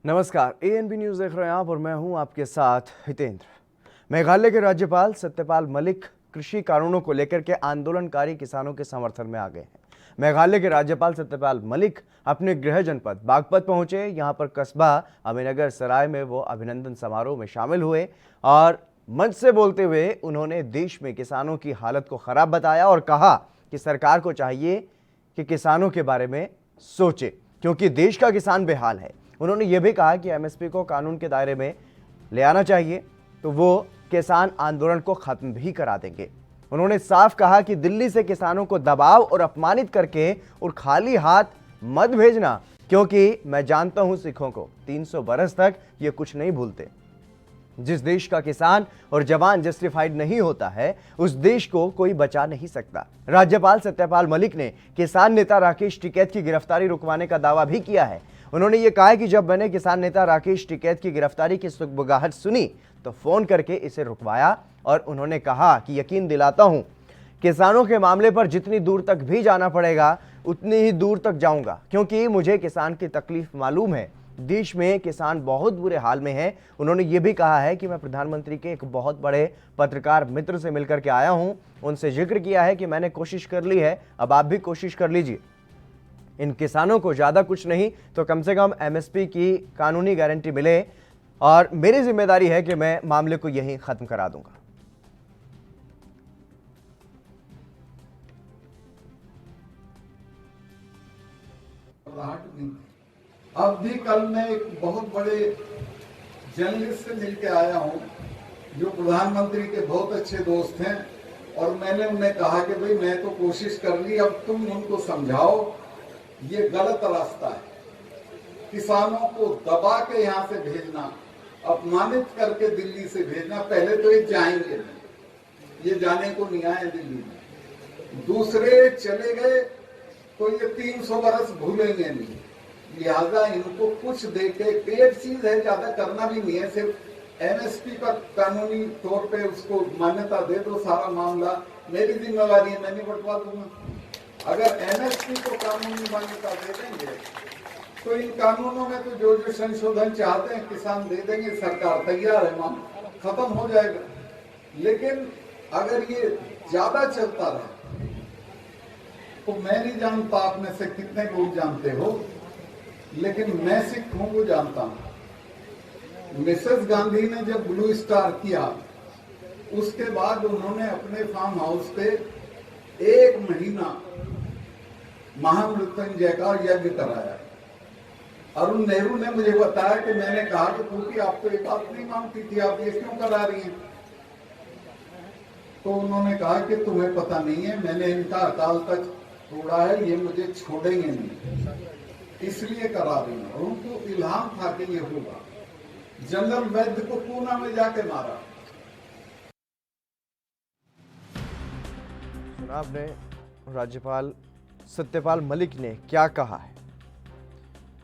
नमस्कार, ANB news देख रहे हैं आप और मैं हूं आपके साथ हितेंद्र। मेघालय के राज्यपाल सत्यपाल मलिक कृषि कानूनों को लेकर के आंदोलनकारी किसानों के समर्थन में आ गए हैं। मेघालय के राज्यपाल सत्यपाल मलिक अपने गृह जनपद बागपत पहुंचे। यहां पर कस्बा अमीनगर सराय में वो अभिनंदन समारोह में शामिल हुए और मंच से बोलते हुए उन्होंने देश में किसानों की हालत को खराब बताया और कहा कि सरकार को चाहिए कि किसानों के बारे में सोचे, क्योंकि देश का किसान बेहाल है। उन्होंने ये भी कहा कि एमएसपी को कानून के दायरे में ले आना चाहिए तो वो किसान आंदोलन को खत्म भी करा देंगे। उन्होंने साफ कहा कि दिल्ली से किसानों को दबाव और अपमानित करके और खाली हाथ मत भेजना, क्योंकि मैं जानता हूं सिखों को 300 बरस तक ये कुछ नहीं भूलते। जिस देश का किसान और जवान जस्टिफाइड नहीं होता है उस देश को कोई बचा नहीं सकता। राज्यपाल सत्यपाल मलिक ने किसान नेता राकेश टिकैत की गिरफ्तारी रुकवाने का दावा भी किया है। उन्होंने ये कहा कि जब मैंने किसान नेता राकेश टिकैत की गिरफ्तारी की सुगबुगाहट सुनी तो फोन करके इसे रुकवाया और उन्होंने कहा कि यकीन दिलाता हूं किसानों के मामले पर जितनी दूर तक भी जाना पड़ेगा उतनी ही दूर तक जाऊंगा, क्योंकि मुझे किसान की तकलीफ मालूम है। देश में किसान बहुत बुरे हाल में हैं। उन्होंने ये भी कहा है कि मैं प्रधानमंत्री के एक बहुत बड़े पत्रकार मित्र से मिलकर के आया हूं। उनसे जिक्र किया है कि मैंने कोशिश कर ली है, अब आप भी कोशिश कर लीजिए। इन किसानों को ज्यादा कुछ नहीं तो कम से कम एमएसपी की कानूनी गारंटी मिले और मेरी जिम्मेदारी है कि मैं मामले को यहीं खत्म करा दूंगा। अब भी कल मैं एक बहुत बड़े जर्नलिस्ट से मिलके आया हूं जो प्रधानमंत्री के बहुत अच्छे दोस्त हैं और मैंने उन्हें कहा कि भाई मैं तो कोशिश कर ली, अब तुम उनको समझाओ ये गलत रास्ता है। किसानों को दबा के यहाँ से भेजना, अपमानित करके दिल्ली से भेजना, पहले तो ये जाएंगे नहीं, ये जाने को नहीं आए दिल्ली में। दूसरे चले गए तो ये 300 बरस भूलेंगे नहीं, लिहाजा इनको कुछ देके, पेड चीज है, ज्यादा करना भी नहीं है, सिर्फ एमएसपी का कानूनी तौर पे उसको मान्यता दे दो, सारा मामला मेरी जिम्मेवारी है, मैं नहीं बंटवा दूंगा। अगर एमएसपी को कानूनी मान्यता दे देंगे तो इन कानूनों में तो जो जो संशोधन चाहते हैं किसान दे देंगे, सरकार तैयार है, मामला खत्म हो जाएगा। लेकिन अगर ये ज्यादा चलता रहे तो मैं नहीं जानता आप में से कितने लोग जानते हो, लेकिन मैं सिखों को जानता हूं। मिसेस गांधी ने जब ब्लू स्टार किया उसके बाद उन्होंने अपने फार्म हाउस पे 1 महीना महामृत्युंजय का यज्ञ कराया। अरुण नेहरू ने मुझे बताया कि मैंने कहा कि क्योंकि आप तो एक बात नहीं मानती थी, आप ये क्यों करा रही हैं? तो उन्होंने कहा कि तुम्हें पता नहीं है, मैंने इनका अकाल तक तोड़ा है, ये मुझे छोड़ेंगे नहीं, इसलिए करा रही हूं। और उनको इल्हाम था कि ये होगा। जनरल वैद्य को पूना में जाके मारा। सुना आपने राज्यपाल सत्यपाल मलिक ने क्या कहा है।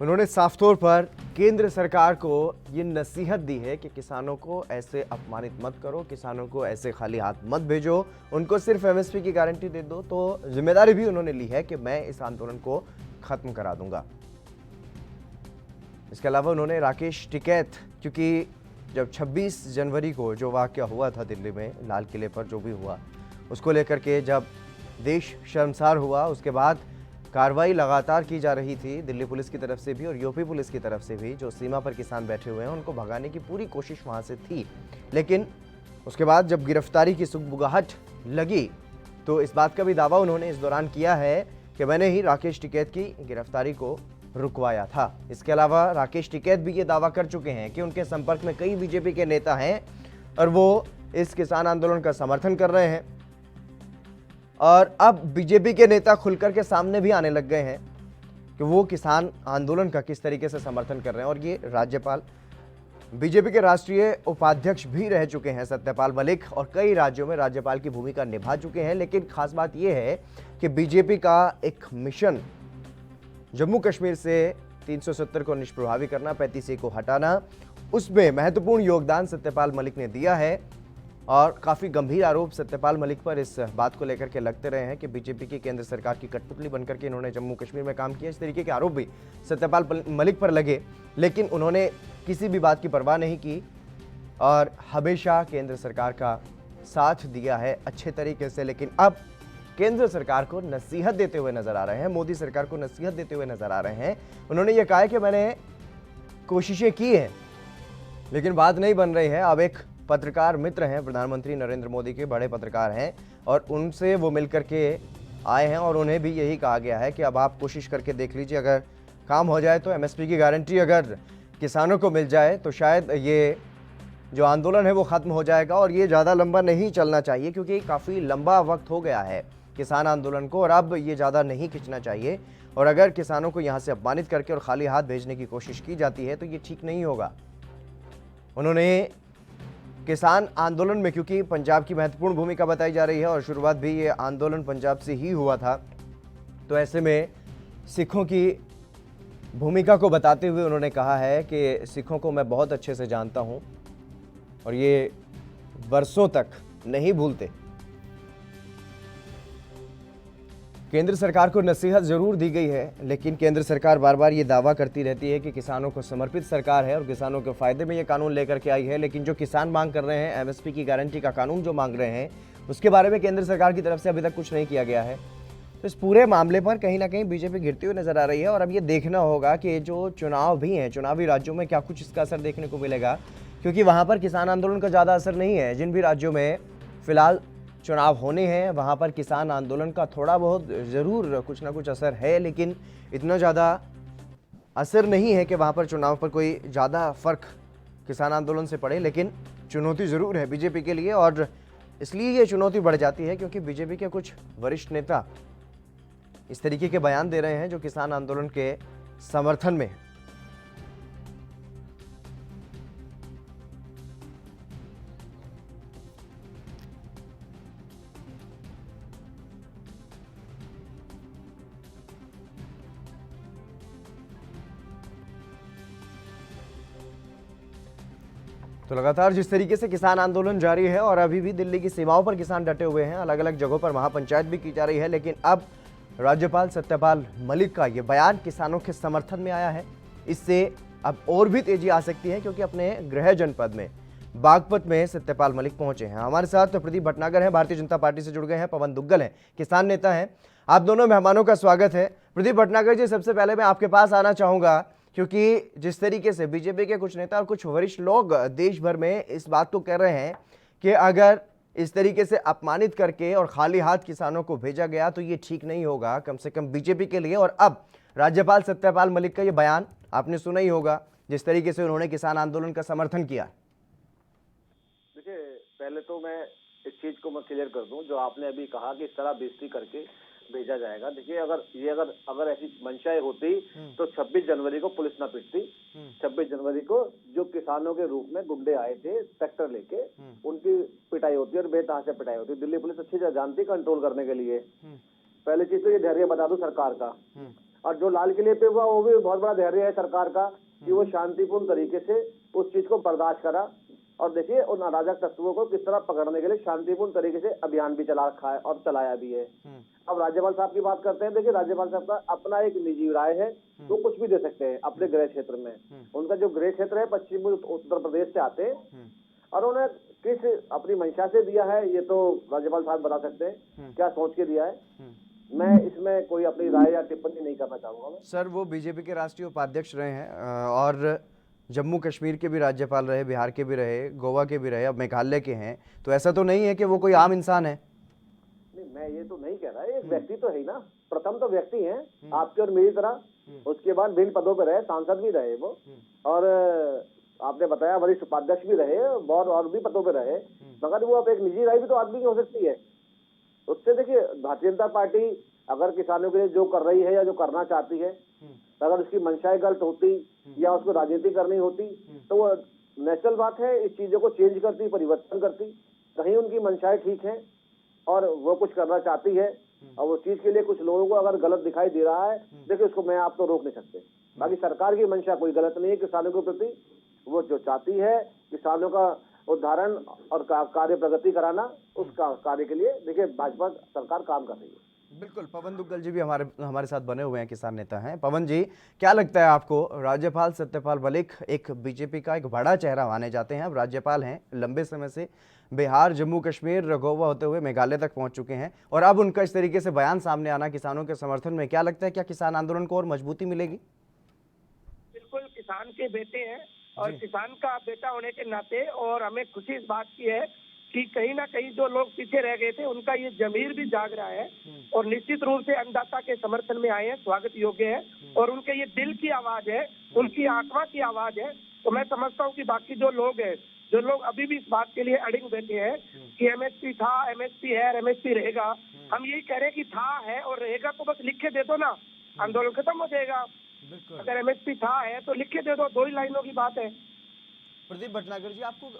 उन्होंने साफ तौर पर केंद्र सरकार को ये नसीहत दी है कि किसानों को ऐसे अपमानित मत करो, किसानों को ऐसे खाली हाथ मत भेजो, उनको सिर्फ एमएसपी की गारंटी दे दो। तो जिम्मेदारी भी उन्होंने ली है कि मैं इस आंदोलन को खत्म करा दूंगा। इसके अलावा उन्होंने राकेश टिकैत, क्योंकि जब 26 जनवरी को जो वाकया हुआ था दिल्ली में लाल किले पर जो भी हुआ, उसको लेकर के जब देश शर्मसार हुआ, उसके बाद कार्रवाई लगातार की जा रही थी दिल्ली पुलिस की तरफ से भी और यूपी पुलिस की तरफ से भी। जो सीमा पर किसान बैठे हुए हैं उनको भगाने की पूरी कोशिश वहां से थी, लेकिन उसके बाद जब गिरफ्तारी की सुगबुगाहट लगी तो इस बात का भी दावा उन्होंने इस दौरान किया है कि मैंने ही राकेश टिकैत की गिरफ्तारी को रुकवाया था। इसके अलावा राकेश टिकैत भी ये दावा कर चुके हैं कि उनके संपर्क में कई बीजेपी के नेता हैं और वो इस किसान आंदोलन का समर्थन कर रहे हैं। और अब बीजेपी के नेता खुलकर के सामने भी आने लग गए हैं कि वो किसान आंदोलन का किस तरीके से समर्थन कर रहे हैं। और ये राज्यपाल बीजेपी के राष्ट्रीय उपाध्यक्ष भी रह चुके हैं सत्यपाल मलिक और कई राज्यों में राज्यपाल की भूमिका निभा चुके हैं। लेकिन खास बात यह है कि बीजेपी का एक मिशन जम्मू कश्मीर से 370 को निष्प्रभावी करना, 35A को हटाना, उसमें महत्वपूर्ण योगदान सत्यपाल मलिक ने दिया है। और काफ़ी गंभीर आरोप सत्यपाल मलिक पर इस बात को लेकर के लगते रहे हैं कि बीजेपी की केंद्र सरकार की कठपुतली बनकर के इन्होंने जम्मू कश्मीर में काम किया। इस तरीके के आरोप भी सत्यपाल मलिक पर लगे, लेकिन उन्होंने किसी भी बात की परवाह नहीं की और हमेशा केंद्र सरकार का साथ दिया है अच्छे तरीके से। लेकिन अब केंद्र सरकार को नसीहत देते हुए नजर आ रहे हैं, मोदी सरकार को नसीहत देते हुए नजर आ रहे हैं। उन्होंने ये कहा है कि मैंने कोशिशें की हैं लेकिन बात नहीं बन रही है। अब एक पत्रकार मित्र हैं, प्रधानमंत्री नरेंद्र मोदी के बड़े पत्रकार हैं और उनसे वो मिलकर के आए हैं और उन्हें भी यही कहा गया है कि अब आप कोशिश करके देख लीजिए, अगर काम हो जाए तो एमएसपी की गारंटी अगर किसानों को मिल जाए तो शायद ये जो आंदोलन है वो ख़त्म हो जाएगा और ये ज़्यादा लंबा नहीं चलना चाहिए, क्योंकि काफ़ी लंबा वक्त हो गया है किसान आंदोलन को और अब ये ज़्यादा नहीं खिंचना चाहिए। और अगर किसानों को यहाँ से अपमानित करके और खाली हाथ भेजने की कोशिश की जाती है तो ये ठीक नहीं होगा। उन्होंने किसान आंदोलन में, क्योंकि पंजाब की महत्वपूर्ण भूमिका बताई जा रही है और शुरुआत भी ये आंदोलन पंजाब से ही हुआ था, तो ऐसे में सिखों की भूमिका को बताते हुए उन्होंने कहा है कि सिखों को मैं बहुत अच्छे से जानता हूं और ये वर्षों तक नहीं भूलते। केंद्र सरकार को नसीहत जरूर दी गई है, लेकिन केंद्र सरकार बार बार ये दावा करती रहती है कि किसानों को समर्पित सरकार है और किसानों के फायदे में ये कानून लेकर के आई है। लेकिन जो किसान मांग कर रहे हैं, एमएसपी की गारंटी का कानून जो मांग रहे हैं, उसके बारे में केंद्र सरकार की तरफ से अभी तक कुछ नहीं किया गया है। तो इस पूरे मामले पर कहीं ना कहीं बीजेपी घिरती हुई नजर आ रही है और अब ये देखना होगा कि जो चुनाव भी हैं, चुनावी राज्यों में क्या कुछ इसका असर देखने को मिलेगा, क्योंकि वहाँ पर किसान आंदोलन का ज़्यादा असर नहीं है। जिन भी राज्यों में फिलहाल चुनाव होने हैं वहाँ पर किसान आंदोलन का थोड़ा बहुत ज़रूर कुछ ना कुछ असर है, लेकिन इतना ज़्यादा असर नहीं है कि वहाँ पर चुनाव पर कोई ज़्यादा फर्क किसान आंदोलन से पड़े। लेकिन चुनौती ज़रूर है बीजेपी के लिए और इसलिए ये चुनौती बढ़ जाती है क्योंकि बीजेपी के कुछ वरिष्ठ नेता इस तरीके के बयान दे रहे हैं जो किसान आंदोलन के समर्थन में। तो लगातार जिस तरीके से किसान आंदोलन जारी है और अभी भी दिल्ली की सीमाओं पर किसान डटे हुए हैं, अलग अलग जगहों पर महापंचायत भी की जा रही है, लेकिन अब राज्यपाल सत्यपाल मलिक का ये बयान किसानों के समर्थन में आया है। इससे अब और भी तेजी आ सकती है क्योंकि अपने गृह जनपद में बागपत में सत्यपाल मलिक पहुंचे हैं। हमारे साथ प्रदीप भटनागर हैं, भारतीय जनता पार्टी से जुड़ गए हैं, पवन दुग्गल हैं, किसान नेता हैं। आप दोनों मेहमानों का स्वागत है। प्रदीप भटनागर जी, सबसे पहले मैं आपके पास आना चाहूँगा क्योंकि जिस तरीके से बीजेपी के कुछ नेता और कुछ वरिष्ठ लोग देश भर में इस बात को कह रहे हैं कि अगर इस तरीके से अपमानित करके और खाली हाथ किसानों को भेजा गया तो ये ठीक नहीं होगा, कम से कम बीजेपी के लिए। और अब राज्यपाल सत्यपाल मलिक का ये बयान आपने सुना ही होगा, जिस तरीके से उन्होंने किसान आंदोलन का समर्थन किया। देखिए, पहले तो मैं इस चीज को मैं क्लियर कर दूं, जो आपने अभी कहा कि इस तरह बेइज्जती करके भेजा जाएगा। देखिए, अगर ऐसी मंशाएं होती तो 26 जनवरी को पुलिस ना पिटती। 26 जनवरी को जो किसानों के रूप में गुंडे आए थे ट्रैक्टर लेके, उनकी पिटाई होती और बेतहाशा पिटाई होती। दिल्ली पुलिस अच्छी तरह जानती कंट्रोल करने के लिए। पहली चीज तो ये धैर्य बता दूं सरकार का, और जो लाल किले पे हुआ वो भी बहुत बड़ा धैर्य है सरकार का कि वो शांतिपूर्ण तरीके से उस चीज को बर्दाश्त करा। और देखिए, उन अराजक तत्वों को किस तरह पकड़ने के लिए शांतिपूर्ण तरीके से अभियान भी चला रखा है और चलाया भी है। अब राज्यपाल साहब की बात करते हैं। देखिए, राज्यपाल साहब का अपना एक निजी राय है, वो कुछ भी दे सकते हैं अपने गृह क्षेत्र में। उनका जो गृह क्षेत्र है पश्चिमी उत्तर प्रदेश से आते हैं और उन्हें किस अपनी मंशा से दिया है ये तो राज्यपाल साहब बता सकते हैं, क्या सोच के दिया है। मैं इसमें कोई अपनी राय या टिप्पणी नहीं करना चाहूंगा। सर, वो बीजेपी के राष्ट्रीय उपाध्यक्ष रहे हैं और जम्मू कश्मीर के भी राज्यपाल रहे, बिहार के भी रहे, गोवा के भी रहे, अब मेघालय के हैं, तो ऐसा तो नहीं है कि वो कोई आम इंसान है। नहीं, मैं ये तो नहीं कह रहा, एक व्यक्ति तो है ही ना। प्रथम तो व्यक्ति हैं आपके और मेरी तरह, उसके बाद विभिन्न पदों पर रहे, सांसद भी रहे वो, और आपने बताया वरिष्ठ उपाध्यक्ष भी रहे, और भी पदों पर रहे। मगर वो अब एक निजी राय भी तो आदमी की हो सकती है। उससे देखिए, भारतीय जनता पार्टी अगर किसानों के लिए जो कर रही है या जो करना चाहती है, अगर उसकी मंशाएं गलत होती या उसको राजनीति करनी होती तो वो नेचुरल बात है, इस चीजों को चेंज करती, परिवर्तन करती। कहीं उनकी मंशाएं ठीक है और वो कुछ करना चाहती है और वो चीज के लिए कुछ लोगों को अगर गलत दिखाई दे रहा है, देखिए उसको मैं आप तो रोक नहीं सकते। बाकी सरकार की मंशा कोई गलत नहीं है किसानों के प्रति। वो जो चाहती है किसानों का उदाहरण और कार्य प्रगति कराना, उस कार्य के लिए देखिए भाजपा सरकार काम कर रही है। बिल्कुल, पवन दुग्गल जी भी हमारे साथ बने हुए हैं, किसान नेता हैं। पवन जी, क्या लगता है आपको, राज्यपाल सत्यपाल मलिक एक बीजेपी का एक बड़ा चेहरा माने जाते हैं, अब राज्यपाल हैं, लंबे समय से बिहार, जम्मू कश्मीर, गोवा होते हुए मेघालय तक पहुंच चुके हैं, और अब उनका इस तरीके से बयान सामने आना किसानों के समर्थन में, क्या लगता है क्या किसान आंदोलन को और मजबूती मिलेगी? बिल्कुल, किसान के बेटे हैं और किसान का बेटा होने के नाते और हमें खुशी इस बात की है कि कहीं ना कहीं जो लोग पीछे रह गए थे उनका ये जमीर भी जाग रहा है और निश्चित रूप से अन्नदाता के समर्थन में आए हैं, स्वागत योग्य है और उनके ये दिल की आवाज है, उनकी आत्मा की आवाज है। तो मैं समझता हूँ कि बाकी जो लोग हैं, जो लोग अभी भी इस बात के लिए अड़िग बैठे हैं कि एमएसपी था, एमएसपी है, एमएसपी रहेगा, हम यही कह रहे हैं कि था, है और रहेगा, तो बस लिख के दे दो ना, आंदोलन खत्म हो जाएगा। अगर एमएसपी था है तो लिख के दे दो, 2 ही लाइनों की बात है। प्रदीप भटनागर जी, आपको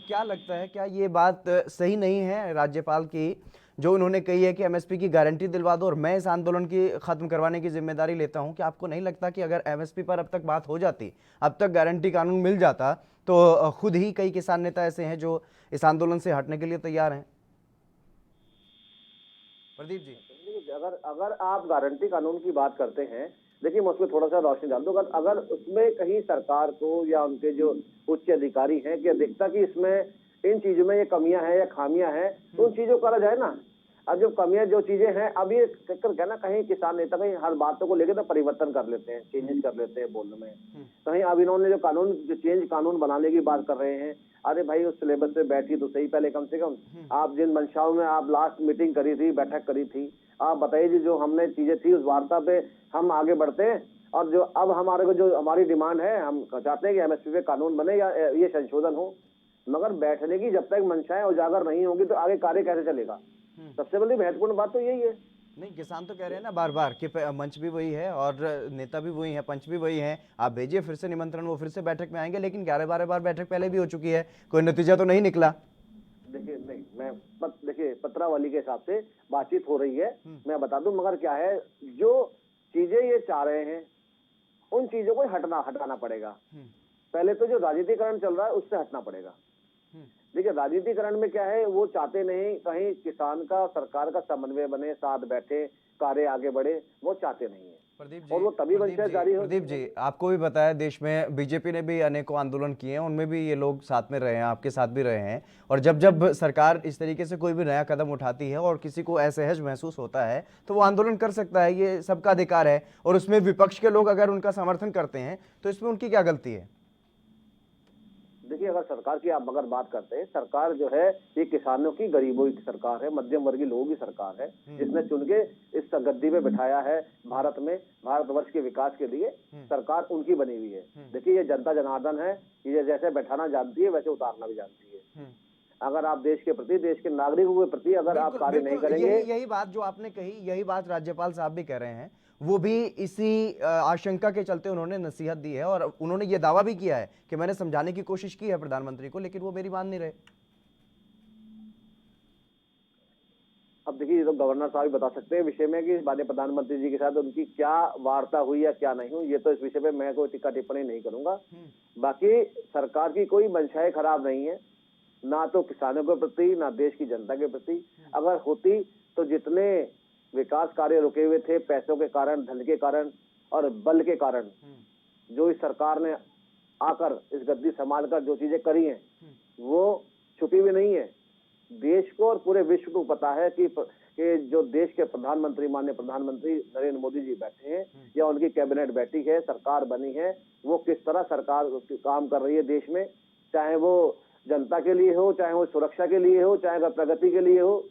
क्या लगता है, क्या ये बात सही नहीं है राज्यपाल की, जो उन्होंने कही है कि एमएसपी की गारंटी दिलवा दो और मैं इस आंदोलन की खत्म करवाने की जिम्मेदारी लेता हूं? कि आपको नहीं लगता कि अगर एमएसपी पर अब तक बात हो जाती, अब तक गारंटी कानून मिल जाता, तो खुद ही कई किसान नेता ऐसे हैं जो इस आंदोलन से हटने के लिए तैयार हैं? प्रदीप जी, अगर आप गारंटी कानून की बात करते हैं, देखिए मैं उसमें थोड़ा सा रोशनी डाल दूं। अगर उसमें कहीं सरकार को या उनके जो उच्च अधिकारी हैं कि दिखता कि इसमें इन चीजों में ये कमियां हैं या खामियां हैं, तो उन चीजों को करा जाए ना। अब जो कमियां जो चीजें हैं, अब ये चक्कर क्या ना, कहीं किसान नेता कहीं हर बातों को लेकर तो परिवर्तन कर लेते हैं, चेंजेस कर लेते हैं बोलने में। कहीं अब इन्होंने जो कानून बनाने की बात कर रहे हैं, अरे भाई उस सिलेबस पे बैठी तो सही पहले, कम से कम आप जिन मंशाओं में आप लास्ट मीटिंग करी थी, बैठक करी थी, आप बताइए जी, जो हमने चीजें थी उस वार्ता पे हम आगे बढ़ते हैं। और जो अब हमारे को जो हमारी डिमांड है, हम चाहते हैं कि एमएसपी पे कानून बने या ये संशोधन हो, मगर बैठने की जब तक मंशाएं उजागर नहीं होंगी तो आगे कार्य कैसे चलेगा? सबसे बड़ी महत्वपूर्ण बात तो यही है। नहीं, किसान तो कह रहे हैं ना बार बार कि मंच भी वही है और नेता भी वही है, पंच भी वही है, आप भेजिए फिर से निमंत्रण, वो फिर से बैठक में आएंगे, लेकिन 11-12 बार बैठक पहले भी हो चुकी है, कोई नतीजा तो नहीं निकला। देखिए नहीं, देखिए पत्रावली के हिसाब से बातचीत हो रही है, मैं बता दूं, मगर क्या है, जो चीजें ये चाह रहे हैं उन चीजों को हटाना पड़ेगा। पहले तो जो राजनीतिकरण चल रहा है उससे हटना पड़ेगा। देखिए राजनीतिकरण में क्या है, वो चाहते नहीं कहीं किसान का सरकार का समन्वय बने, साथ बैठे, कार्य आगे बढ़े, वो चाहते नहीं है। और वो तभी मंशा जारी हो। प्रदीप जी, आपको भी पता है देश में बीजेपी ने भी अनेकों आंदोलन किए हैं, उनमें भी ये लोग साथ में रहे हैं, आपके साथ भी रहे हैं, और जब जब सरकार इस तरीके से कोई भी नया कदम उठाती है और किसी को असहज महसूस होता है तो वो आंदोलन कर सकता है, ये सबका अधिकार है, और उसमें विपक्ष के लोग अगर उनका समर्थन करते हैं तो इसमें उनकी क्या गलती है? देखिए अगर सरकार की आप अगर बात करते हैं, सरकार जो है ये किसानों की, गरीबों की सरकार है, मध्यम वर्गीय लोगों की सरकार है, जिसने चुन के इस गद्दी पे बिठाया है भारत में, भारतवर्ष के विकास के लिए सरकार उनकी बनी हुई है। देखिए ये जनता जनार्दन है, ये जैसे बैठाना जानती है वैसे उतारना भी जानती है। अगर आप देश के प्रति, देश के नागरिकों के प्रति अगर आप कार्य नहीं करेंगे, यही बात जो आपने कही, यही बात राज्यपाल साहब भी कह रहे हैं, वो भी इसी आशंका के चलते उन्होंने नसीहत दी है, और उन्होंने ये दावा भी किया है कि मैंने समझाने की कोशिश की है प्रधानमंत्री को, लेकिन वो मेरी मान नहीं रहे। अब देखिए ये तो गवर्नर साहब ही बता सकते हैं विषय में कि माननीय प्रधानमंत्री जी के साथ उनकी क्या वार्ता हुई या क्या नहीं हुई, ये तो इस विषय पे मैं कोई टिक्का टिप्पणी नहीं करूंगा। बाकी सरकार की कोई मंशाएं खराब नहीं है, ना तो किसानों के प्रति, ना देश की जनता के प्रति। अगर होती तो जितने विकास कार्य रुके हुए थे पैसों के कारण, धन के कारण और बल के कारण, जो इस सरकार ने आकर इस गद्दी संभाल कर जो चीजें करी हैं वो छुपी हुई नहीं है। देश को और पूरे विश्व को पता है कि जो देश के प्रधानमंत्री, माननीय प्रधानमंत्री नरेंद्र मोदी जी बैठे हैं या उनकी कैबिनेट बैठी है, सरकार बनी है, वो किस तरह सरकार काम कर रही है देश में, चाहे वो जनता के लिए हो, चाहे वो सुरक्षा के लिए हो, चाहे प्रगति के लिए हो,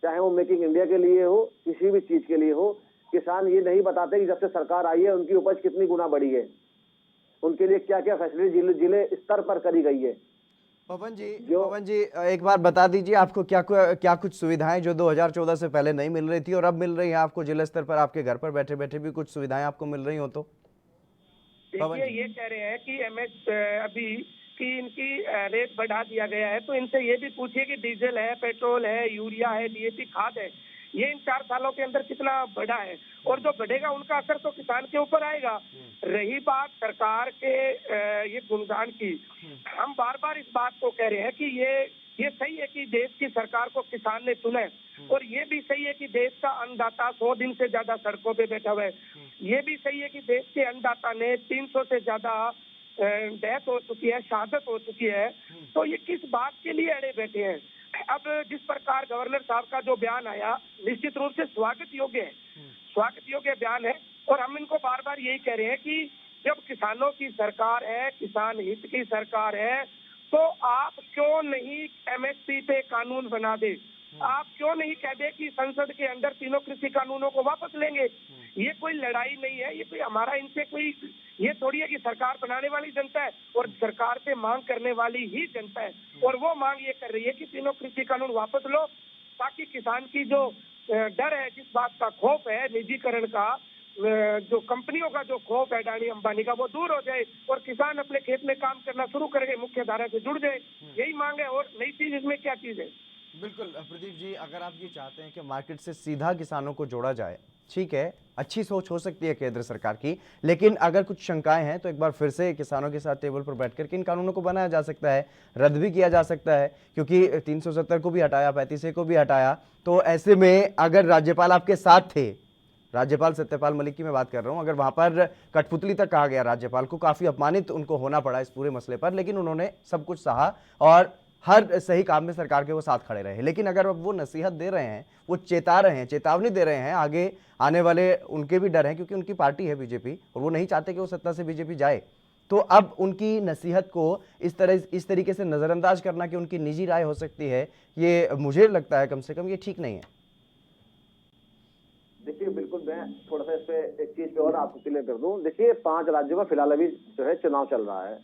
चाहे वो मेकिंग इंडिया के लिए हो, किसी भी चीज के लिए हो। किसान ये नहीं बताते कि जब से सरकार आई है उनकी उपज कितनी गुना बढ़ी है, उनके लिए क्या क्या फैसिलिटी जिले स्तर पर करी गई है। पवन जी एक बार बता दीजिए, आपको क्या कुछ सुविधाएं जो 2014 से पहले नहीं मिल रही थी और अब मिल रही है आपको, जिला स्तर पर आपके घर पर बैठे बैठे भी कुछ सुविधाएं आपको मिल रही हो तो? देखिए ये कह रहे हैं कि अभी कि इनकी रेट बढ़ा दिया गया है, तो इनसे ये भी पूछिए कि डीजल है, पेट्रोल है, यूरिया है, डीएपी खाद है, ये इन 4 सालों के अंदर कितना बढ़ा है, और जो बढ़ेगा उनका असर तो किसान के ऊपर आएगा। रही बात सरकार के ये गुणगान की, हम बार बार इस बात को कह रहे हैं कि ये सही है कि देश की सरकार को किसान ने चुना है, और ये भी सही है कि देश का अन्नदाता 100 दिन से ज्यादा सड़कों पे बैठा हुआ है। ये भी सही है कि देश के अन्नदाता ने 300 से ज्यादा डेथ हो चुकी है, शहादत हो चुकी है। तो ये किस बात के लिए अड़े बैठे हैं? अब जिस प्रकार गवर्नर साहब का जो बयान आया, निश्चित रूप से स्वागत योग्य है, स्वागत योग्य बयान है। और हम इनको बार बार यही कह रहे हैं कि जब किसानों की सरकार है, किसान हित की सरकार है, तो आप क्यों नहीं एमएसपी पे कानून बना दे? आप क्यों नहीं कह दे कि संसद के अंदर तीनों कृषि कानूनों को वापस लेंगे? ये कोई लड़ाई नहीं है, ये कोई हमारा इनसे कोई ये थोड़ी है कि सरकार बनाने वाली जनता है और सरकार से मांग करने वाली ही जनता है, और वो मांग ये कर रही है कि तीनों कृषि कानून वापस लो, ताकि किसान की जो डर है, जिस बात का खौफ है निजीकरण का, जो कंपनियों का जो खौफ है अडानी अंबानी का, वो दूर हो जाए और किसान अपने खेत में काम करना शुरू करके मुख्य धारा से जुड़ जाए। यही मांग है, और नई चीज इसमें क्या चीज है? बिल्कुल प्रदीप जी, अगर आप ये चाहते हैं कि मार्केट से सीधा किसानों को जोड़ा जाए, ठीक है, अच्छी सोच हो सकती है केंद्र सरकार की, लेकिन अगर कुछ शंकाएं हैं तो एक बार फिर से किसानों के साथ टेबल पर बैठ करके इन कानूनों को बनाया जा सकता है, रद्द भी किया जा सकता है, क्योंकि 370 को भी हटाया, 35A को भी हटाया। तो ऐसे में अगर राज्यपाल आपके साथ थे, राज्यपाल सत्यपाल मलिक की मैं बात कर रहा हूं, अगर वहां पर कठपुतली तक कहा गया, राज्यपाल को काफी अपमानित उनको होना पड़ा इस पूरे मसले पर, लेकिन उन्होंने सब कुछ सहा और हर सही काम में सरकार के वो साथ खड़े रहे। लेकिन अगर अब वो नसीहत दे रहे हैं, वो चेता रहे हैं, चेतावनी दे रहे हैं, आगे आने वाले उनके भी डर हैं, क्योंकि उनकी पार्टी है बीजेपी और वो नहीं चाहते कि वो सत्ता से बीजेपी जाए। तो अब उनकी नसीहत को इस तरीके से नजरअंदाज करना कि उनकी निजी राय हो सकती है, ये मुझे लगता है कम से कम ये ठीक नहीं है। देखिए, बिल्कुल मैं थोड़ा सा इस पे एक चीज पे और आपको क्लियर कर दूं। देखिए, 5 राज्यों में फिलहाल अभी जो है चुनाव चल रहा है,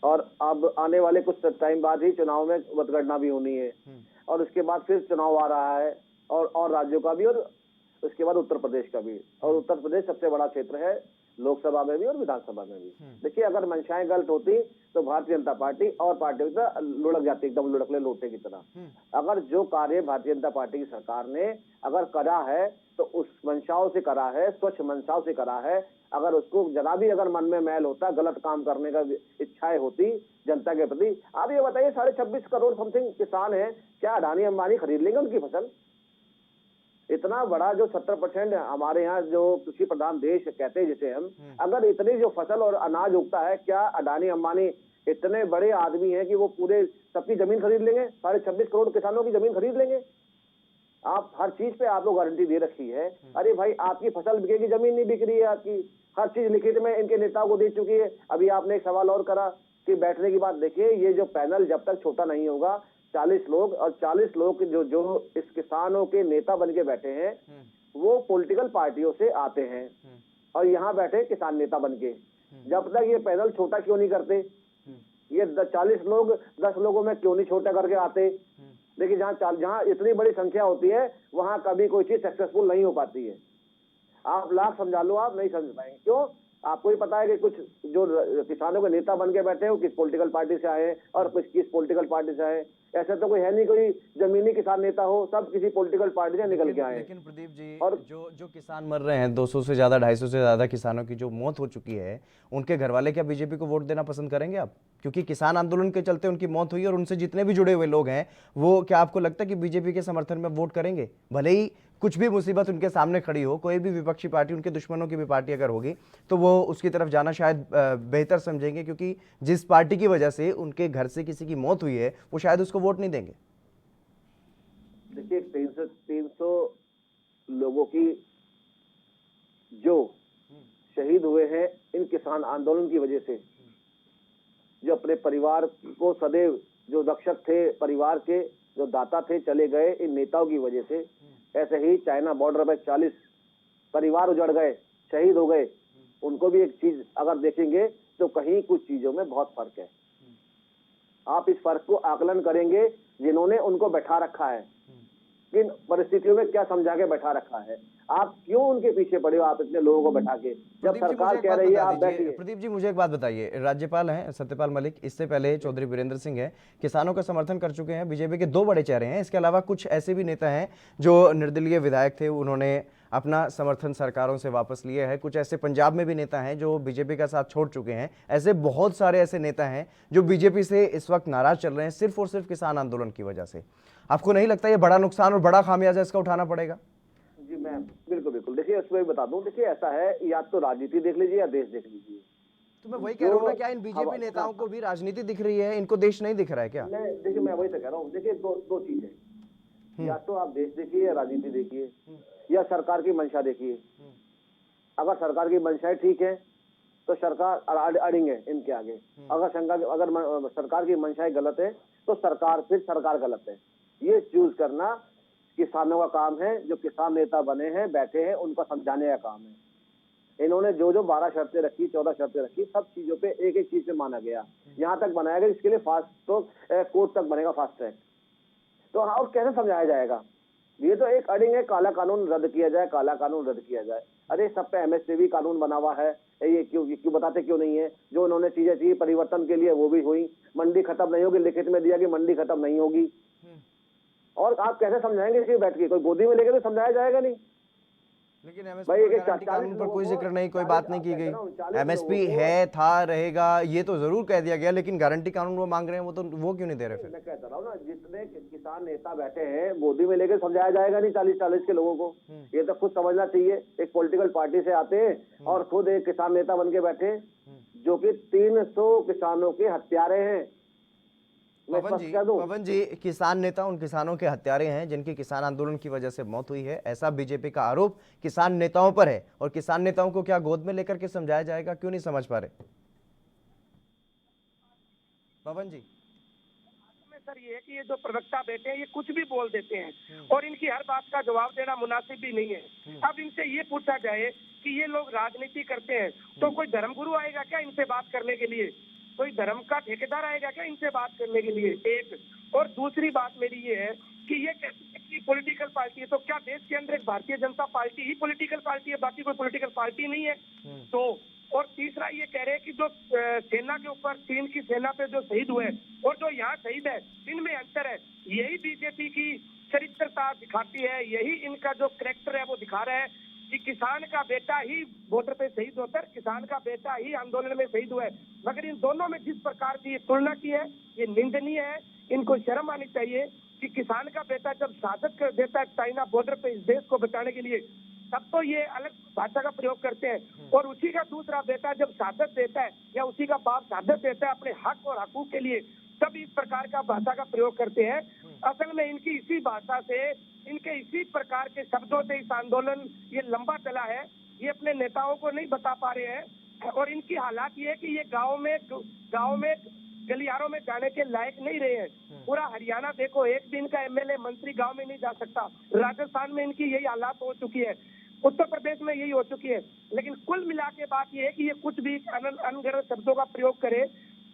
और अब आने वाले कुछ टाइम बाद ही चुनाव में मतगणना भी होनी है, और उसके बाद फिर चुनाव आ रहा है, और राज्यों का भी, और उसके बाद उत्तर प्रदेश का भी। और उत्तर प्रदेश सबसे बड़ा क्षेत्र है, लोकसभा में भी और विधानसभा में भी। देखिए, अगर मंशाएं गलत होती तो भारतीय जनता पार्टी और पार्टियों की तरह लुढ़क जाती, एकदम लुढ़कले लोटे की तरह। अगर जो कार्य भारतीय जनता पार्टी की सरकार ने अगर करा है तो उस मंशाओं से करा है, स्वच्छ मंशाओं से करा है। अगर उसको जरा भी अगर मन में मैल होता, गलत काम करने का इच्छाएं होती जनता के प्रति। आप ये बताइए, 26.5 करोड़ समथिंग किसान हैं, क्या अडानी अंबानी खरीद लेंगे उनकी फसल? इतना बड़ा जो 70% हमारे यहाँ जो कृषि प्रधान देश कहते हैं जिसे हम, अगर इतनी जो फसल और अनाज उगता है, क्या अडानी अंबानी इतने बड़े आदमी हैं कि वो पूरे सबकी जमीन खरीद लेंगे? 26.5 करोड़ किसानों की जमीन खरीद लेंगे? आप हर चीज पे आप लोग गारंटी दे रखी है। अरे भाई, आपकी फसल बिकेगी, जमीन नहीं बिक रही है आपकी। हर चीज लिखित में इनके नेताओं को दे चुकी है। अभी आपने एक सवाल और करा कि बैठने की बात। देखिए, ये जो पैनल जब तक छोटा नहीं होगा, 40 लोग, और 40 लोग जो इस किसानों के नेता बन के बैठे हैं, वो पॉलिटिकल पार्टियों से आते हैं और यहाँ बैठे किसान नेता बन के। जब तक ये पैनल छोटा क्यों नहीं करते? ये 40 लोग 10 लोगों में क्यों नहीं छोटा करके आते? देखिए, जहाँ इतनी बड़ी संख्या होती है, वहां कभी कोई चीज सक्सेसफुल नहीं हो पाती है। आप लाख समझा लो, आप नहीं समझ पाएंगे। क्यों? आपको ही पता है कि कुछ जो किसानों के नेता बन के बैठे हो, किस पॉलिटिकल पार्टी से आए और कुछ किस पॉलिटिकल पार्टी से आए। ऐसा तो कोई है नहीं, कोई जमीनी किसान नेता हो, सब किसी पॉलिटिकल पार्टी से निकल के आए। लेकिन प्रदीप जी, और जो किसान मर रहे हैं, 200 से ज्यादा, 250 से ज्यादा किसानों की जो मौत हो चुकी है, उनके घर वाले क्या बीजेपी को वोट देना पसंद करेंगे आप? क्योंकि किसान आंदोलन के चलते उनकी मौत हुई और उनसे जितने भी जुड़े हुए लोग हैं, वो क्या आपको लगता है कि बीजेपी के समर्थन में वोट करेंगे? भले ही कुछ भी मुसीबत उनके सामने खड़ी हो, कोई भी विपक्षी पार्टी, उनके दुश्मनों की भी पार्टी अगर होगी, तो वो उसकी तरफ जाना शायद बेहतर समझेंगे, क्योंकि जिस पार्टी की वजह से उनके घर से किसी की मौत हुई है, वो शायद उसको वोट नहीं देंगे। देखिए, 300 लोगों की जो शहीद हुए हैं इन किसान आंदोलन की वजह से, जो अपने परिवार को सदैव जो रक्षक थे, परिवार के जो दाता थे, चले गए इन नेताओं की वजह से। ऐसे ही चाइना बॉर्डर पर 40 परिवार उजड़ गए, शहीद हो गए। उनको भी एक चीज अगर देखेंगे तो कहीं कुछ चीजों में बहुत फर्क है। आप इस फर्क को आकलन करेंगे जिन्होंने उनको बैठा रखा है किन परिस्थितियों में क्या समझा के बैठा रखा है। आप क्यों उनके पीछे पड़े हो, आप इतने लोगों को बैठा के, जब सरकार कह रही है आप बैठिए। प्रदीप जी मुझे एक बात बताइए, राज्यपाल हैं सत्यपाल मलिक, इससे पहले चौधरी वीरेंद्र सिंह हैं, किसानों का समर्थन कर चुके हैं, बीजेपी के 2 बड़े चेहरे हैं। इसके अलावा कुछ ऐसे भी नेता हैं जो निर्दलीय विधायक थे, उन्होंने अपना समर्थन सरकारों से वापस लिया है। कुछ ऐसे पंजाब में भी नेता हैं जो बीजेपी का साथ छोड़ चुके हैं। ऐसे बहुत सारे ऐसे नेता हैं जो बीजेपी से इस वक्त नाराज चल रहे हैं सिर्फ और सिर्फ किसान आंदोलन की वजह से। आपको नहीं लगता ये बड़ा नुकसान और बड़ा खामियाजा इसका उठाना पड़ेगा? जी मैं बिल्कुल देखिए उसमें भी बता दूं, देखिए ऐसा है, या तो राजनीति देख लीजिए या देश देख लीजिए। तो मैं वही कह रहा हूँ ना, क्या इन बीजेपी नेताओं को भी राजनीति दिख रही है, इनको देश नहीं दिख रहा है क्या? देखिए मैं वही तो कह रहा हूँ, देखिए दो चीजें, या तो आप देश देखिए या राजनीति देखिए या सरकार की मंशा देखिए। अगर सरकार की मंशाएं ठीक है तो सरकार अड़ेंगे इनके आगे, अगर सरकार की मंशाएं गलत है तो सरकार गलत है। ये चूज करना किसानों का काम है, जो किसान नेता बने हैं बैठे हैं उनको समझाने का काम है। इन्होंने जो 12 शर्तें रखी, 14 शर्तें रखी, सब चीजों पे एक एक चीज पे माना गया, यहाँ तक बनाया गया इसके लिए फास्ट कोर्ट तक बनेगा, फास्ट ट्रैक। तो और कैसे समझाया जाएगा? ये तो एक अड़िंग है, काला कानून रद्द किया जाए, काला कानून रद्द किया जाए। अरे सब पे एमएसपी कानून बना हुआ है, ये क्यों बताते क्यों नहीं है? जो उन्होंने चीजें चाहिए परिवर्तन के लिए वो भी हुई। मंडी खत्म नहीं होगी, लिखित में दिया कि मंडी खत्म नहीं होगी। और आप कैसे समझाएंगे इसकी बैठ के? कोई गोदी में लेके तो समझाया जाएगा नहीं। लेकिन एमएसपी कानून पर कोई जिक्र नहीं, कोई बात नहीं की गई। एमएसपी है, था, रहेगा, ये तो जरूर कह दिया गया, लेकिन गारंटी कानून वो मांग रहे हैं, वो क्यों नहीं दे रहे? फिर मैं कहता रहा हूँ ना, जितने किसान नेता बैठे हैं गोदी में लेके समझाया जाएगा नहीं 40 के लोगों को। ये तो खुद समझना चाहिए। एक पॉलिटिकल पार्टी से आते हैं और खुद एक किसान नेता बन के बैठे, जो कि 300 किसानों के हत्यारे हैं। पवन जी, किसान नेता उन किसानों के हत्यारे हैं जिनकी किसान आंदोलन की वजह से मौत हुई है, ऐसा बीजेपी का आरोप किसान नेताओं पर है। और किसान नेताओं को क्या गोद में लेकर के समझाया जाएगा? क्यों नहीं समझ पा रहे पवन जी? सर ये है कि ये जो प्रवक्ता बैठे हैं ये कुछ भी बोल देते हैं और इनकी हर बात का जवाब देना मुनासिब भी नहीं है। अब इनसे ये पूछा जाए कि ये लोग राजनीति करते हैं तो कोई धर्मगुरु आएगा क्या इनसे बात करने के लिए? कोई धर्म का ठेकेदार आएगा क्या इनसे बात करने के लिए? एक और दूसरी बात मेरी ये है कि ये कहती पॉलिटिकल पार्टी है, तो क्या देश के अंदर एक भारतीय जनता पार्टी ही पॉलिटिकल पार्टी है, बाकी कोई पॉलिटिकल पार्टी नहीं है? तो और तीसरा ये कह रहे हैं कि जो सेना के ऊपर, चीन की सेना पे जो शहीद हुए और जो यहाँ शहीद है इनमें अंतर है। यही बीजेपी की चरित्रता दिखाती है, यही इनका जो कैरेक्टर है वो दिखा रहा है कि किसान का बेटा ही बॉर्डर पे शहीद होता है, किसान का बेटा ही आंदोलन में शहीद हुआ है। मगर इन दोनों में जिस प्रकार की तुलना की है ये निंदनीय है। इनको शर्म आनी चाहिए कि किसान का बेटा जब शहादत कर देता है चाइना बॉर्डर पे इस देश को बचाने के लिए, तब तो ये अलग भाषा का प्रयोग करते हैं, और उसी का दूसरा बेटा जब शहादत देता है या उसी का बाप शहादत देता है अपने हक और हकूक के लिए, तब इस प्रकार का भाषा का प्रयोग करते हैं। असल में इनकी इसी भाषा से, इनके इसी प्रकार के शब्दों से इस आंदोलन ये लंबा चला है, ये अपने नेताओं को नहीं बता पा रहे हैं। और इनकी हालात ये है कि ये गाँव में गलियारों में जाने के लायक नहीं रहे हैं। पूरा हरियाणा देखो, एक दिन का एमएलए मंत्री गांव में नहीं जा सकता। राजस्थान में इनकी यही हालात हो चुकी है, उत्तर प्रदेश में यही हो चुकी है। लेकिन कुल मिला के बात ये है कि ये कुछ भी अनगढ़ शब्दों का प्रयोग करे,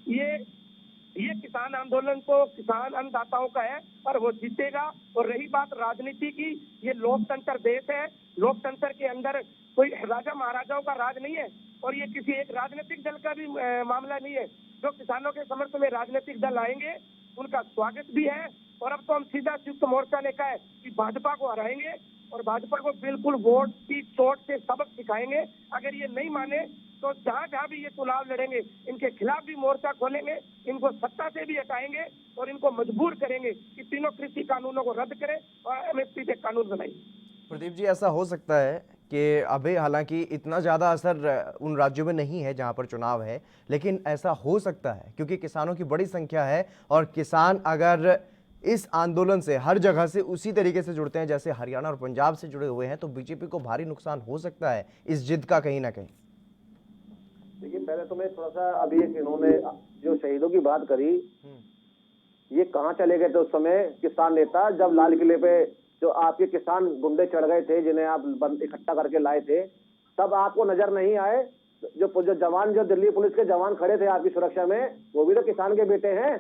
ये किसान आंदोलन तो किसान अन्नदाताओं का है और वो जीतेगा। और रही बात राजनीति की, ये लोकतंत्र देश है, लोकतंत्र के अंदर कोई राजा महाराजाओं का राज नहीं है और ये किसी एक राजनीतिक दल का भी मामला नहीं है। जो किसानों के समर्थन में राजनीतिक दल आएंगे उनका स्वागत भी है। और अब तो हम सीधा संयुक्त मोर्चा ने कहा है कि भाजपा को हराएंगे और भाजपा को बिल्कुल वोट की चोट से सबक सिखाएंगे। अगर ये नहीं माने तो जहाँ भी ये चुनाव लड़ेंगे इनके खिलाफ भी मोर्चा खोलेंगे, इनको सत्ता से भी हटाएंगे और इनको मजबूर करेंगे कि तीनों कृषि कानूनों को रद्द करें और एमएसपी पे कानून बनाएं। प्रदीप जी, ऐसा हो सकता है कि अभी हालांकि इतना ज़्यादा असर उन राज्यों में नहीं है जहां पर चुनाव है, लेकिन ऐसा हो सकता है क्योंकि किसानों की बड़ी संख्या है और किसान अगर इस आंदोलन से हर जगह से उसी तरीके से जुड़ते हैं जैसे हरियाणा और पंजाब से जुड़े हुए हैं, तो बीजेपी को भारी नुकसान हो सकता है इस जिद का कहीं ना कहीं। देखिए पहले तो मैं थोड़ा सा, अभी इन्होंने जो शहीदों की बात करी, ये कहाँ चले गए थे उस समय किसान नेता, जब लाल किले पे जो आपके किसान गुंडे चढ़ गए थे जिन्हें आप इकट्ठा करके लाए थे, तब आपको नजर नहीं आए? जो जवान, जो दिल्ली पुलिस के जवान खड़े थे आपकी सुरक्षा में, वो भी तो किसान के बेटे हैं।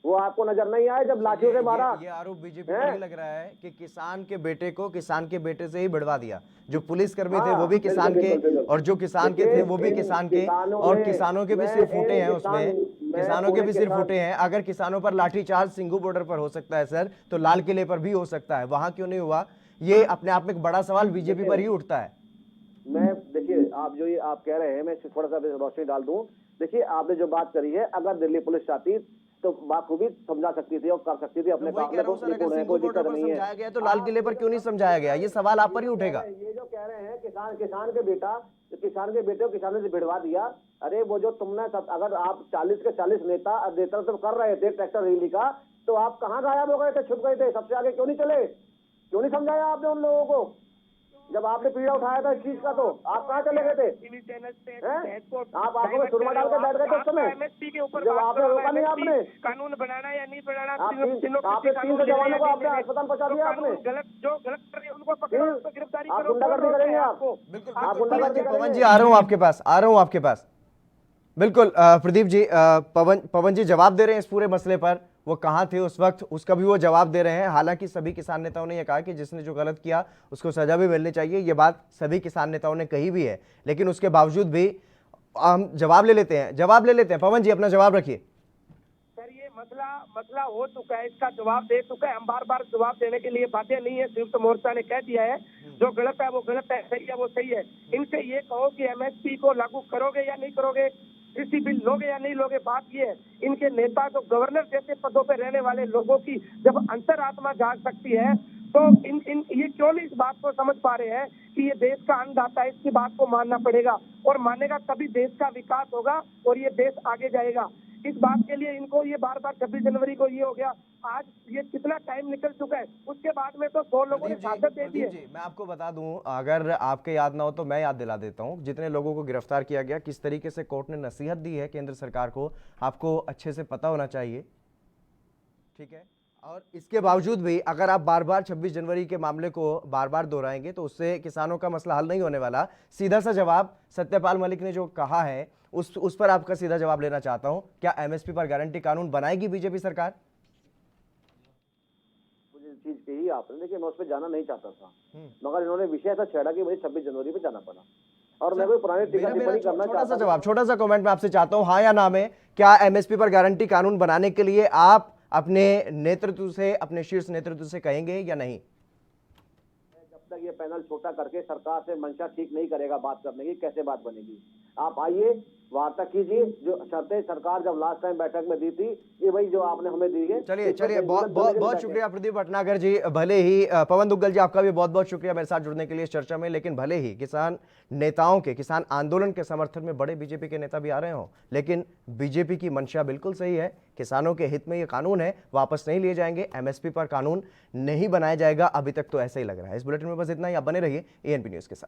वो आपको नजर नहीं आए जब लाठियों से मारा? ये आरोप बीजेपी पर ही लग रहा है कि किसान के बेटे को किसान के बेटे से ही भिड़वा दिया। जो पुलिसकर्मी थे वो भी किसान के, और जो किसान के थे वो भी किसान के, और किसानों के भी सिर फूटे हैं उसमें, किसानों के भी सिर फूटे हैं। अगर किसानों पर लाठीचार्ज सिंघू बॉर्डर पर हो सकता है सर, तो लाल किले पर भी हो सकता है, वहां क्यों नहीं हुआ? ये अपने आप में एक बड़ा सवाल बीजेपी पर ही उठता है। मैं देखिए, आप जो ये आप कह रहे हैं, मैं थोड़ा सा रोशनी डाल दूं। देखिए, आपने जो बात करी है, अगर दिल्ली पुलिस चाहती तो बाखूबी समझा सकती थी और कर सकती थी अपने काम को। कोई दिक्कत नहीं है। समझाया गया तो लाल किले पर क्यों नहीं समझाया गया? ये सवाल आप पर ही उठेगा। ये जो कह रहे हैं किसान के बेटे को किसानों से भिड़वा दिया, अरे वो जो तुमने अगर आप 40 के 40 नेता तो कर रहे थे ट्रैक्टर रैली का, तो आप कहाँ गायब हो गए थे, छुप गए थे, सबसे आगे क्यों नहीं चले? क्यों नहीं समझाया आपने उन लोगों को? जब आपने पीड़ा उठाया था इस चीज का, तो आप कहाँ चले गए थे? टीवी चैनल पे आप आंखों में सुरमा डाल के बैठ गए थे उस समय, एमएसपी के ऊपर जब आपने रोका नहीं। आपने कानून बनाना या नहीं बनाना, आपने 300 जवानों को आपने अस्पताल पहुंचा दिया। आपने जो गलत कर रहे हैं उनको पकड़ो, उनको गिरफ्तारी आप करो। गुंडागर्दी करेंगे? आपको आप गुंडागर्दी पवन करेंगे? जी आ रहा हूं आपके पास। बिल्कुल प्रदीप जी, पवन जी जवाब दे रहे हैं इस पूरे मसले पर। वो कहाँ थे उस वक्त, उसका भी वो जवाब दे रहे हैं। हालांकि सभी किसान नेताओं ने यह कहा कि जिसने जो गलत किया उसको सजा भी मिलनी चाहिए, ये बात सभी किसान नेताओं ने कही भी है। लेकिन उसके बावजूद भी हम जवाब ले लेते हैं। पवन जी अपना जवाब रखिए। सर, ये मसला हो चुका है, इसका जवाब दे चुका है। हम बार बार जवाब देने के लिए बातें नहीं है। संयुक्त मोर्चा ने कह दिया है जो गलत है वो गलत है, सही है वो सही है। इनसे ये कहो कि एमएसपी को लागू करोगे या नहीं करोगे, कृषि बिल लोगे या नहीं लोगे। बात ये है, इनके नेता जो गवर्नर जैसे पदों पर रहने वाले लोगों की जब अंतरात्मा जाग सकती है, तो इन ये क्यों नहीं इस बात को समझ पा रहे हैं कि ये देश का अन्नदाता है, इसकी बात को मानना पड़ेगा, और मानेगा तभी देश का विकास होगा और ये देश आगे जाएगा। इस बात के लिए इनको ये बार 26 जनवरी को ये हो गया, आज ये कितना टाइम निकल चुका है, उसके बाद में तो 100 लोगों ने शहादत दे दी है। मैं आपको बता दूं, अगर आपके याद ना हो तो मैं याद दिला देता हूं, जितने लोगों को गिरफ्तार किया गया, किस तरीके से कोर्ट ने नसीहत दी है केंद्र सरकार को, आपको अच्छे से पता होना चाहिए, ठीक है। और इसके बावजूद भी अगर आप बार बार 26 जनवरी के मामले को बार बार दोहराएंगे तो उससे किसानों का मसला हल नहीं होने वाला। सीधा सा जवाब सत्यपाल मलिक ने जो कहा है उस पर आपका सीधा जवाब लेना चाहता हूं। क्या एमएसपी पर गारंटी कानून बनाएगी बीजेपी सरकार? मुझे चीज कही आपने, देखिए मैं उस पर जाना नहीं चाहता था, मगर इन्होंने विषय ऐसा छेड़ा कि मुझे 26 जनवरी पे जाना पड़ा। और मैं कोई पुरानी टिप्पणी करना चाहता हूं। छोटा सा कमेंट मैं आपसे चाहता हूं, हाँ या ना में, क्या एमएसपी पर गारंटी कानून बनाने के लिए आप अपने नेतृत्व से, अपने शीर्ष नेतृत्व से कहेंगे या नहीं? जब तक ये पैनल छोटा करके सरकार से मंशा ठीक नहीं करेगा बात करने की, कैसे बात बनेगी? आप आइए, वार्ता कीजिए। जो शर्तें सरकार जब लास्ट टाइम बैठक में दी थी, ये वही जो आपने हमें दी है। चलिए बहुत शुक्रिया प्रदीप भटनागर जी। भले ही पवन दुग्गल जी, आपका भी बहुत बहुत शुक्रिया मेरे साथ जुड़ने के लिए इस चर्चा में। लेकिन भले ही किसान नेताओं के, किसान आंदोलन के समर्थन में बड़े बीजेपी के नेता भी आ रहे हों, लेकिन बीजेपी की मंशा बिल्कुल सही है। किसानों के हित में ये कानून है, वापस नहीं लिए जाएंगे, एमएसपी पर कानून नहीं बनाया जाएगा। अभी तक तो ऐसा ही लग रहा है। इस बुलेटिन में बस इतना ही। आप बने रहिए एएनपी न्यूज के साथ।